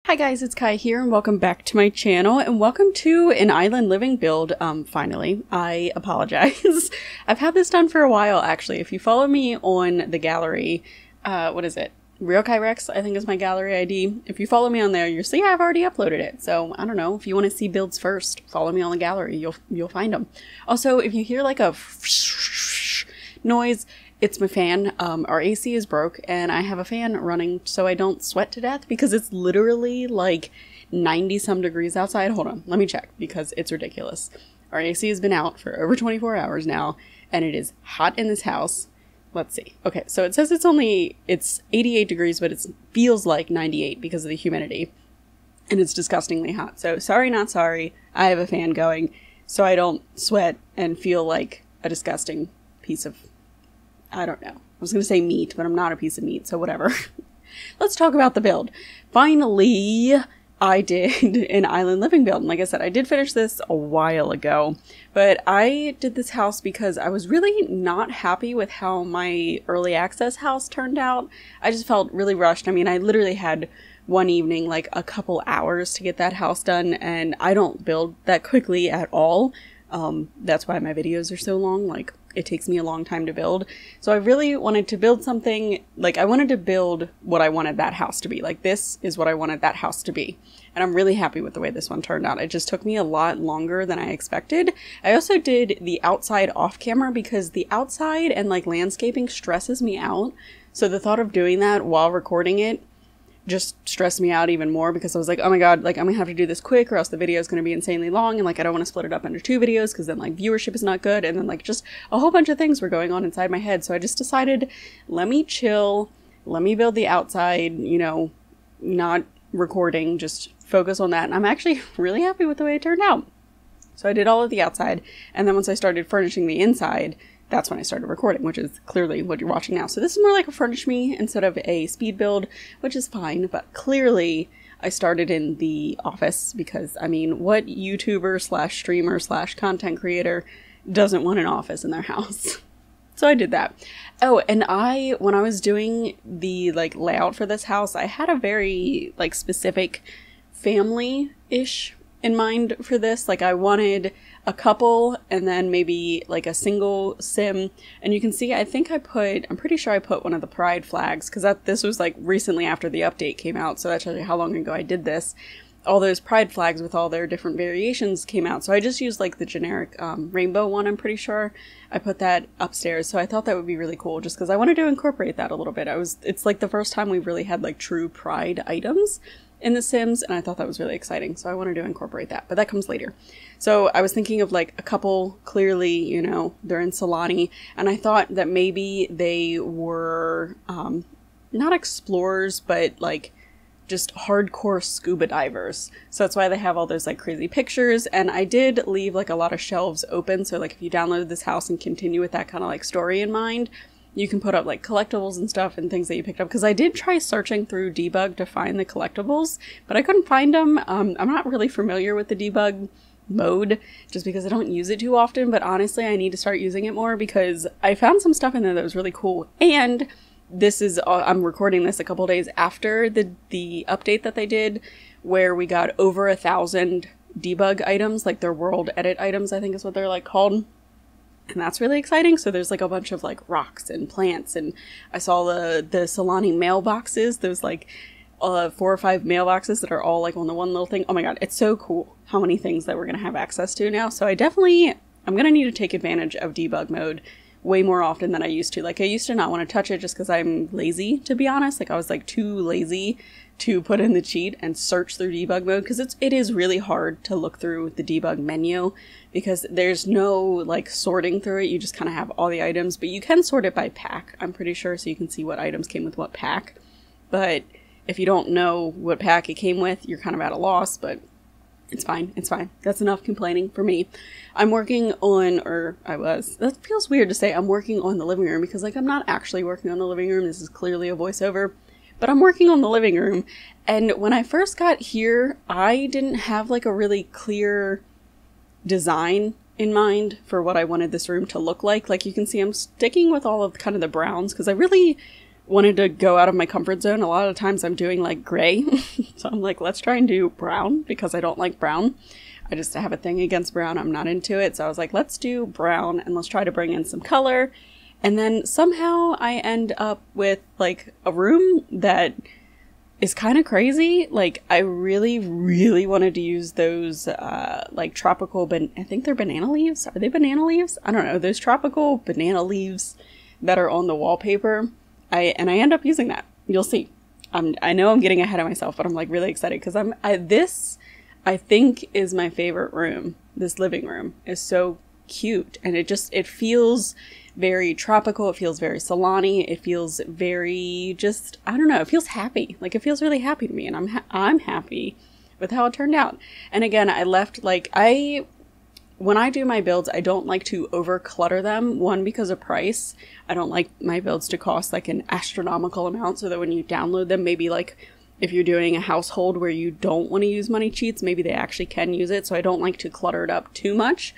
Hi guys, it's Kai here and welcome back to my channel and welcome to an island living build. Finally, I apologize. I've had this done for a while actually. If you follow me on the gallery, what is it? RealKairex, I think is my gallery ID. If you follow me on there, you'll see I've already uploaded it. So I don't know, if you want to see builds first, follow me on the gallery, you'll find them. Also, if you hear like a noise, it's my fan. Our AC is broke and I have a fan running so I don't sweat to death because it's literally like 90 some degrees outside. Hold on, let me check because it's ridiculous. Our AC has been out for over 24 hours now and it is hot in this house. Let's see. Okay, so it says it's 88 degrees, but it feels like 98 because of the humidity and it's disgustingly hot. So sorry, not sorry. I have a fan going so I don't sweat and feel like a disgusting piece of, I don't know. I was going to say meat, but I'm not a piece of meat, so whatever. Let's talk about the build. Finally, I did an island living build. And like I said, I did finish this a while ago, but I did this house because I was really not happy with how my early access house turned out. I just felt really rushed. I mean, I literally had one evening, like a couple hours to get that house done, and I don't build that quickly at all. That's why my videos are so long. Like, it takes me a long time to build. So I really wanted to build something, like I wanted to build what I wanted that house to be. Like, this is what I wanted that house to be. And I'm really happy with the way this one turned out. It just took me a lot longer than I expected. I also did the outside off camera because the outside and like landscaping stresses me out. So the thought of doing that while recording it just stressed me out even more because I was like, oh my god, like I'm gonna have to do this quick or else the video is gonna be insanely long, and like I don't want to split it up into 2 videos because then like viewership is not good, and then like just a whole bunch of things were going on inside my head. So I just decided, let me chill, let me build the outside, you know, not recording, just focus on that. And I'm actually really happy with the way it turned out. So I did all of the outside, and then once I started furnishing the inside, that's when I started recording, which is clearly what you're watching now. So this is more like a furnish me instead of a speed build, which is fine. But clearly I started in the office because, I mean, what YouTuber slash streamer slash content creator doesn't want an office in their house? So I did that. Oh, and when I was doing the like layout for this house, I had a very like specific family-ish in mind for this. Like, I wanted a couple and then maybe like a single sim, and you can see I'm pretty sure I put one of the pride flags because this was like recently after the update came out, so that shows you how long ago I did this. All those pride flags with all their different variations came out, so I just used like the generic rainbow one. I'm pretty sure I put that upstairs, so I thought that would be really cool just because I wanted to incorporate that a little bit. It's like the first time we've really had like true pride items in The Sims, and I thought that was really exciting, so I wanted to incorporate that, but that comes later. So I was thinking of like a couple, clearly, you know, they're in Solani, and I thought that maybe they were not explorers, but like just hardcore scuba divers. So that's why they have all those like crazy pictures, and I did leave like a lot of shelves open, so like if you downloaded this house and continue with that kind of like story in mind, you can put up like collectibles and stuff and things that you picked up, because I did try searching through debug to find the collectibles, but I couldn't find them. I'm not really familiar with the debug mode just because I don't use it too often, but honestly I need to start using it more because I found some stuff in there that was really cool. And this is I'm recording this a couple days after the update that they did, where we got over 1,000 debug items, like their world edit items, I think is what they're like called. And that's really exciting. So there's like a bunch of like rocks and plants, and I saw the Solani mailboxes. There's like 4 or 5 mailboxes that are all like on the one little thing. Oh my god, it's so cool how many things that we're gonna have access to now. So I'm gonna need to take advantage of debug mode way more often than I used to. Like, I used to not want to touch it just because I'm lazy, to be honest. Like, I was like too lazy to put in the cheat and search through debug mode, because it is really hard to look through the debug menu because there's no like sorting through it. You just kind of have all the items, but you can sort it by pack, I'm pretty sure, so you can see what items came with what pack. But if you don't know what pack it came with, you're kind of at a loss, but it's fine. It's fine. That's enough complaining for me. I'm working on, that feels weird to say I'm working on the living room, because like I'm not actually working on the living room. This is clearly a voiceover, but I'm working on the living room. And when I first got here, I didn't have like a really clear design in mind for what I wanted this room to look like. Like, you can see I'm sticking with all of kind of the browns because I really wanted to go out of my comfort zone. A lot of times I'm doing like gray. So I'm like, let's try and do brown because I don't like brown. I just have a thing against brown. I'm not into it. So I was like, let's do brown and let's try to bring in some color. And then somehow I end up with like a room that is kind of crazy. Like I really, really wanted to use those like tropical, I think they're banana leaves. Are they banana leaves? I don't know. Those tropical banana leaves that are on the wallpaper. I end up using that. You'll see. I know I'm getting ahead of myself, but I'm like really excited because this I think is my favorite room. This living room is so cute and it feels very tropical. It feels very salon-y. It feels very just, I don't know, it feels happy. Like it feels really happy to me, and I'm happy with how it turned out. And again, I left like when I do my builds, I don't like to over clutter them. One, because of price. I don't like my builds to cost like an astronomical amount, so that when you download them, maybe like if you're doing a household where you don't want to use money cheats, maybe they actually can use it. So I don't like to clutter it up too much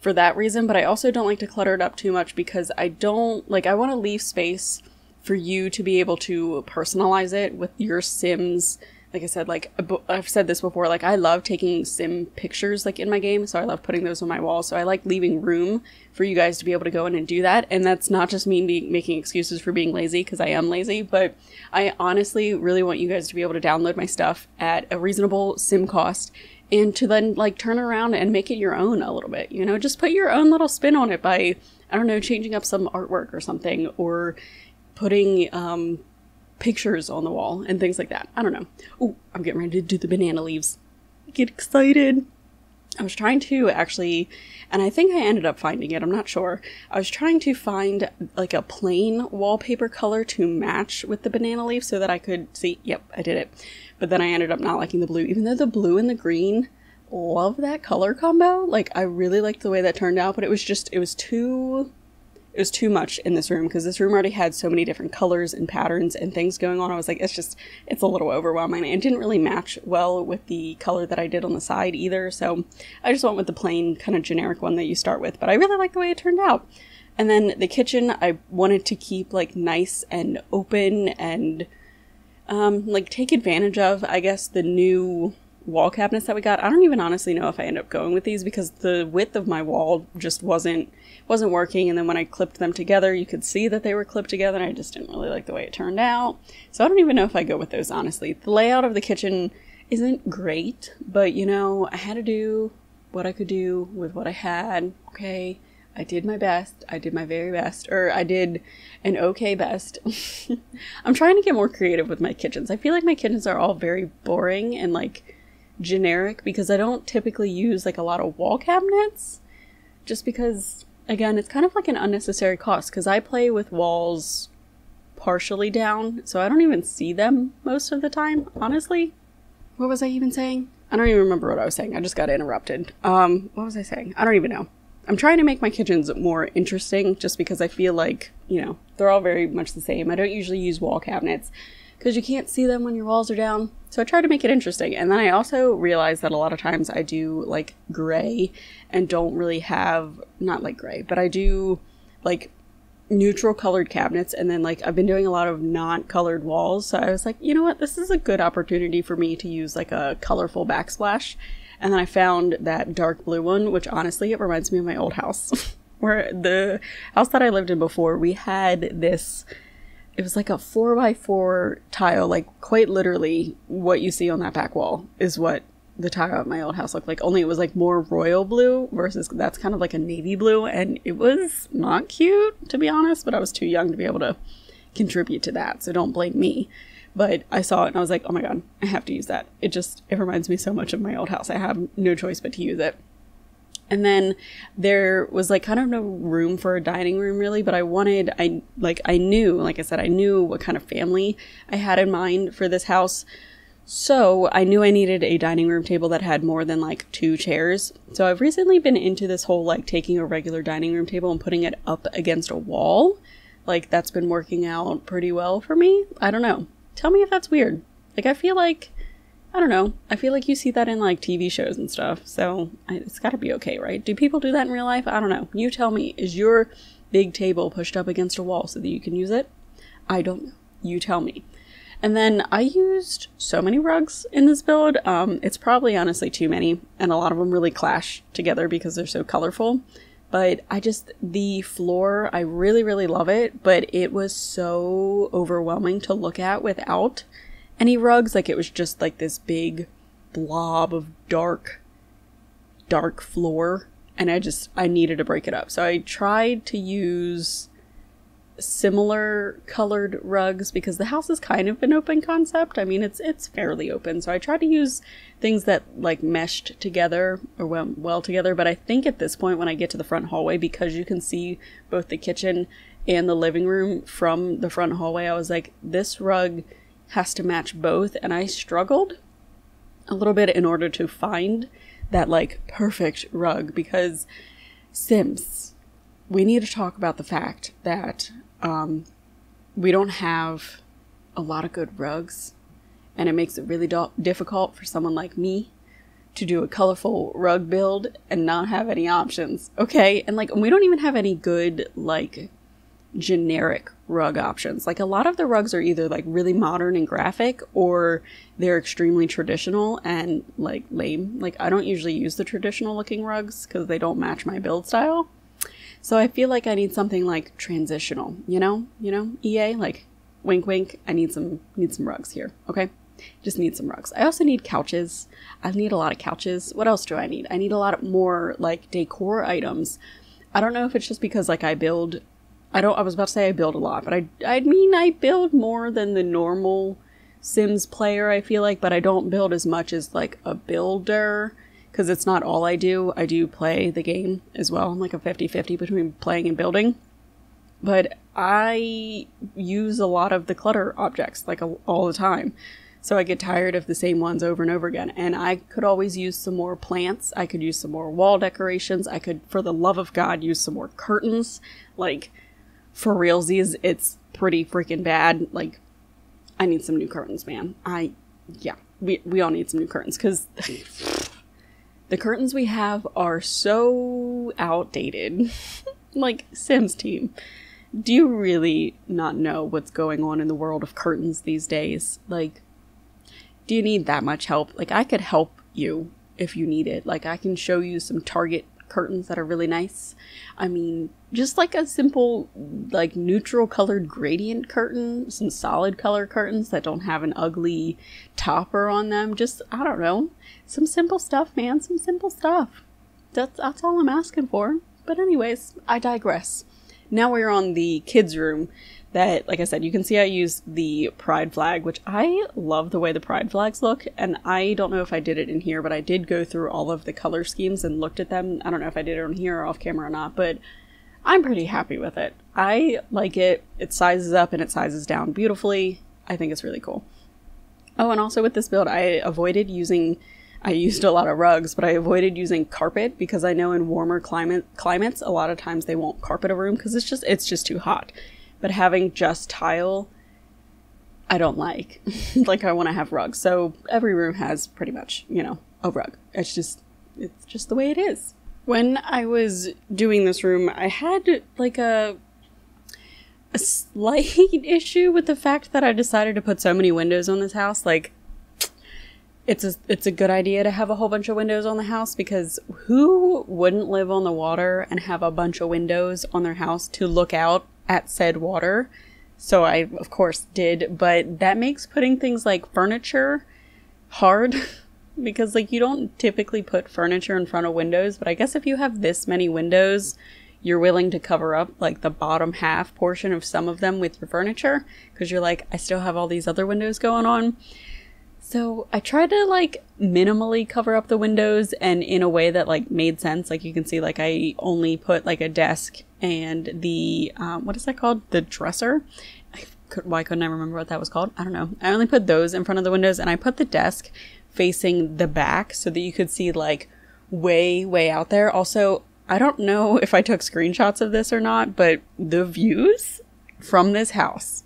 for that reason. But I also don't like to clutter it up too much because I want to leave space for you to be able to personalize it with your Sims. Like I said, like I've said this before, like I love taking sim pictures like in my game, so I love putting those on my wall. So I like leaving room for you guys to be able to go in and do that. And that's not just me making excuses for being lazy, because I am lazy, but I honestly really want you guys to be able to download my stuff at a reasonable sim cost and to then like turn around and make it your own a little bit, you know, just put your own little spin on it by, I don't know, changing up some artwork or something, or putting pictures on the wall and things like that. I don't know. Oh, I'm getting ready to do the banana leaves. Get excited. I was trying to actually, and I think I ended up finding it, I'm not sure. I was trying to find like a plain wallpaper color to match with the banana leaf so that I could see, yep, I did it. But then I ended up not liking the blue, even though the blue and the green, love that color combo. Like I really liked the way that turned out, but it was too much in this room because this room already had so many different colors and patterns and things going on. I was like, it's a little overwhelming. It didn't really match well with the color that I did on the side either. So I just went with the plain kind of generic one that you start with, but I really like the way it turned out. And then the kitchen, I wanted to keep like nice and open and like take advantage of, I guess, the new wall cabinets that we got. I don't even honestly know if I end up going with these because the width of my wall just wasn't working, and then when I clipped them together you could see that they were clipped together and I just didn't really like the way it turned out. So I don't even know if I go with those, honestly. The layout of the kitchen isn't great, but you know, I had to do what I could do with what I had. Okay, I did my best. I did my very best, or I did an okay best. I'm trying to get more creative with my kitchens. I feel like my kitchens are all very boring and like generic because I don't typically use like a lot of wall cabinets, just because again it's kind of like an unnecessary cost because I play with walls partially down, so I don't even see them most of the time, honestly. What was I even saying? I don't even remember what I was saying. I just got interrupted. What was I saying? I don't even know. I'm trying to make my kitchens more interesting just because I feel like, you know, they're all very much the same. I don't usually use wall cabinets because you can't see them when your walls are down. So I try to make it interesting. And then I also realize that a lot of times I do like gray and don't really have, not like gray, but I do like neutral colored cabinets. And then like I've been doing a lot of not colored walls. So I was like, you know what, this is a good opportunity for me to use like a colorful backsplash. And then I found that dark blue one, which honestly, it reminds me of my old house. Where the house that I lived in before, we had this, it was like a 4x4 tile, like quite literally what you see on that back wall is what the tile at my old house looked like, only it was like more royal blue versus that's kind of like a navy blue, and it was not cute, to be honest, but I was too young to be able to contribute to that, so don't blame me. But I saw it and I was like, oh my god, I have to use that. It reminds me so much of my old house. I have no choice but to use it. And then there was like kind of no room for a dining room really, but I knew what kind of family I had in mind for this house. So I knew I needed a dining room table that had more than like 2 chairs. So I've recently been into this whole like taking a regular dining room table and putting it up against a wall. Like that's been working out pretty well for me. I don't know. Tell me if that's weird. Like I feel like you see that in like TV shows and stuff, so it's gotta be okay, right? Do people do that in real life? I don't know. You tell me. Is your big table pushed up against a wall so that you can use it? I don't know. You tell me. And then I used so many rugs in this build. It's probably honestly too many, and a lot of them really clash together because they're so colorful. But the floor, I really, really love it, but it was so overwhelming to look at without any rugs. Like, it was just like this big blob of dark floor, and I needed to break it up. So I tried to use similar colored rugs because the house is kind of an open concept. I mean, it's fairly open, so I tried to use things that like meshed together or well together. But I think at this point, when I get to the front hallway, because you can see both the kitchen and the living room from the front hallway, I was like, this rug has to match both, and I struggled a little bit in order to find that like perfect rug. Because Sims, we need to talk about the fact that we don't have a lot of good rugs, and it makes it really difficult for someone like me to do a colorful rug build and not have any options. Okay, and like, we don't even have any good like generic rug options. Like, a lot of the rugs are either like really modern and graphic, or they're extremely traditional and like lame. Like, I don't usually use the traditional looking rugs because they don't match my build style. So I feel like I need something like transitional, you know, EA, like wink, wink. I need some rugs here. Okay. Just need some rugs. I also need couches. I need a lot of couches. What else do I need? I need a lot more like decor items. I don't know if it's just because like I was about to say I build a lot, but I mean, I build more than the normal Sims player, I feel like, but I don't build as much as like a builder. Because it's not all I do. I do play the game as well. I'm like a 50-50 between playing and building. But I use a lot of the clutter objects, like all the time. So I get tired of the same ones over and over again. And I could always use some more plants. I could use some more wall decorations. I could, for the love of God, use some more curtains. Like, for realsies, it's pretty freaking bad. Like, I need some new curtains, man. We all need some new curtains. Because the curtains we have are so outdated. Like, Sims team, do you really not know what's going on in the world of curtains these days? Like, do you need that much help? Like, I could help you if you need it. Like, I can show you some Target curtains that are really nice. I mean, just like a simple, like, neutral colored gradient curtain, some solid color curtains that don't have an ugly topper on them. Just, I don't know, some simple stuff, man. Some simple stuff. That's all I'm asking for. But anyways, I digress. Now we're on the kids' room. That, like I said, you can see I used the pride flag, which I love the way the pride flags look. And I don't know if I did it in here, but I did go through all of the color schemes and looked at them. I don't know if I did it on here or off camera or not, but I'm pretty happy with it. I like it. It sizes up and it sizes down beautifully. I think it's really cool. Oh, and also with this build, I used a lot of rugs, but I avoided using carpet because I know in warmer climates, a lot of times they won't carpet a room because it's just too hot. But having just tile, I don't like. Like, I want to have rugs. So every room has pretty much, a rug. It's just the way it is. When I was doing this room, I had like a slight issue with the fact that I decided to put so many windows on this house. Like, it's a good idea to have a whole bunch of windows on the house, because who wouldn't live on the water and have a bunch of windows on their house to look out at said water? So I, of course, did, but that makes putting things like furniture hard because, like, you don't typically put furniture in front of windows, but I guess if you have this many windows, you're willing to cover up, like, the bottom half portion of some of them with your furniture, because you're like, I still have all these other windows going on. So I tried to, like, minimally cover up the windows, and in a way that, like, made sense. Like, you can see, like, I only put, like, a desk and the, what is that called? The dresser? Why couldn't I remember what that was called? I don't know. I only put those in front of the windows, and I put the desk facing the back so that you could see, like, way out there. Also, I don't know if I took screenshots of this or not, but the views from this house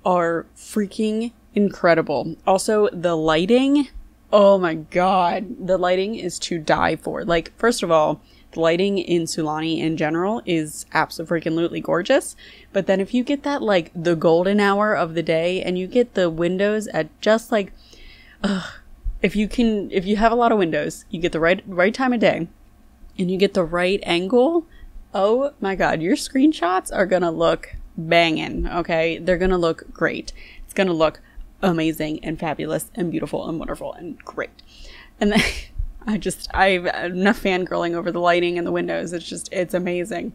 are freaking incredible. Also, the lighting, oh my god, the lighting is to die for. Like, first of all, the lighting in Sulani in general is absolutely gorgeous. But then if you get that like the golden hour of the day and you get the windows at just like, if you have a lot of windows, you get the right time of day and you get the right angle, oh my God, your screenshots are gonna look banging, okay? They're gonna look great. It's gonna look amazing and fabulous and beautiful and wonderful and great. And then I'm enough fangirling over the lighting and the windows. It's amazing.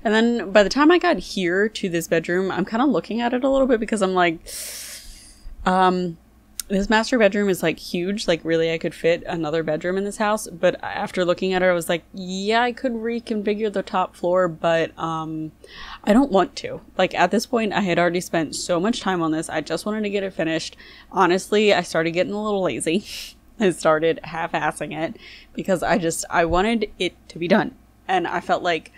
And then by the time I got here to this bedroom, I'm kind of looking at it a little bit because I'm like, this master bedroom is like huge. Like really I could fit another bedroom in this house. But after looking at it, I was like, yeah, I could reconfigure the top floor, but I don't want to. Like at this point, I had already spent so much time on this. I just wanted to get it finished. Honestly, I started getting a little lazy. I started half-assing it because I wanted it to be done. And I felt like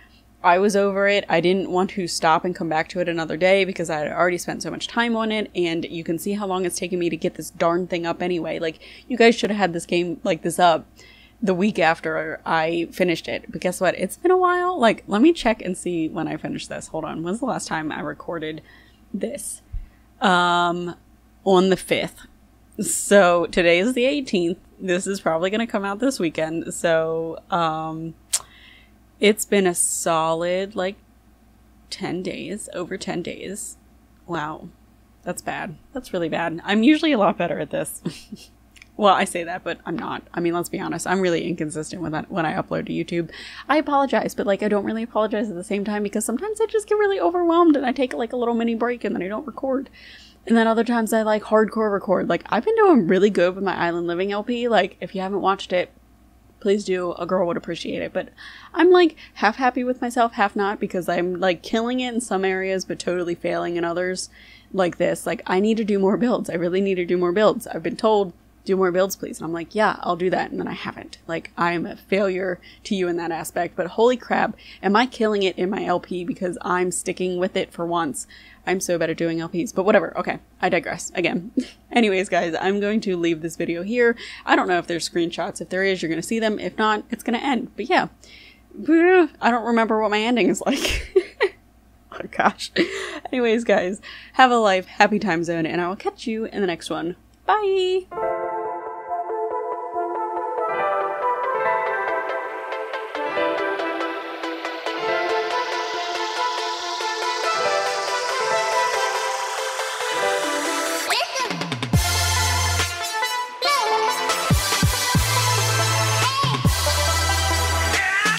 I was over it. I didn't want to stop and come back to it another day because I had already spent so much time on it. And you can see how long it's taken me to get this darn thing up anyway. Like, you guys should have had this game like this up the week after I finished it. But guess what? It's been a while. Like, let me check and see when I finished this. Hold on. When's the last time I recorded this? On the 5th. So today is the 18th. This is probably going to come out this weekend. So, it's been a solid, like, 10 days, over 10 days. Wow. That's bad. That's really bad. I'm usually a lot better at this. Well, I say that, but I'm not. I mean, let's be honest. I'm really inconsistent with that when I upload to YouTube. I apologize, but, like, I don't really apologize at the same time because sometimes I just get really overwhelmed and I take, like, a little mini break and then I don't record. And then other times I like hardcore record. Like I've been doing really good with my Island Living LP. Like if you haven't watched it, please do. A girl would appreciate it. But I'm like half happy with myself, half not, because I'm like killing it in some areas, but totally failing in others like this. Like I need to do more builds. I really need to do more builds. I've been told, do more builds, please. And I'm like, yeah, I'll do that. And then I haven't. Like I'm a failure to you in that aspect. But holy crap, am I killing it in my LP because I'm sticking with it for once. I'm so bad at doing LPs, but whatever. Okay, I digress again. Anyways, guys, I'm going to leave this video here. I don't know if there's screenshots. If there is, you're going to see them. If not, it's going to end. But yeah, I don't remember what my ending is like. Oh gosh. Anyways, guys, have a life, happy time zone, and I will catch you in the next one. Bye!